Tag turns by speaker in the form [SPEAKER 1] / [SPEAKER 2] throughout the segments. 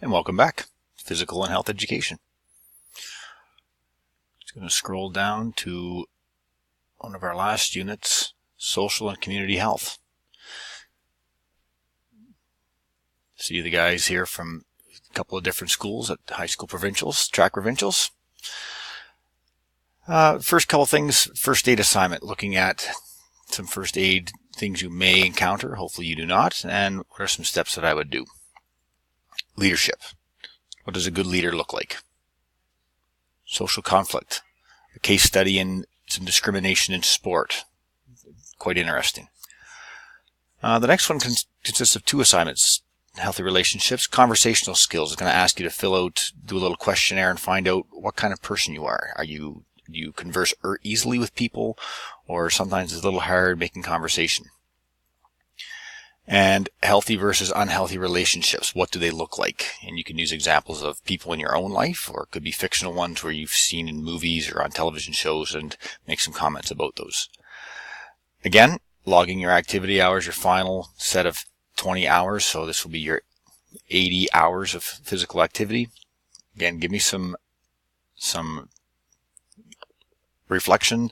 [SPEAKER 1] And welcome back to Physical and Health Education. Just going to scroll down to one of our last units, Social and Community Health. See the guys here from a couple of different schools at high school provincials, track provincials. First couple things, first aid assignment, looking at some first aid things you may encounter, hopefully you do not, and what are some steps that I would do. Leadership. What does a good leader look like? Social conflict. A case study in some discrimination in sport. Quite interesting. The next one consists of 2 assignments. Healthy relationships. Conversational skills. I'm going to ask you to fill out, do a little questionnaire and find out what kind of person you are. Do you converse easily with people, or sometimes it's a little hard making conversation? And healthy versus unhealthy relationships. What do they look like? And you can use examples of people in your own life, or it could be fictional ones where you've seen in movies or on television shows, and make some comments about those. Again, logging your activity hours, your final set of 20 hours. So this will be your 80 hours of physical activity. Again, give me some reflection,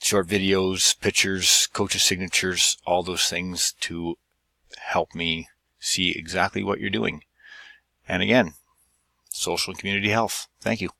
[SPEAKER 1] short videos, pictures, coaches' signatures, all those things to help me see exactly what you're doing. And again, social and community health. Thank you.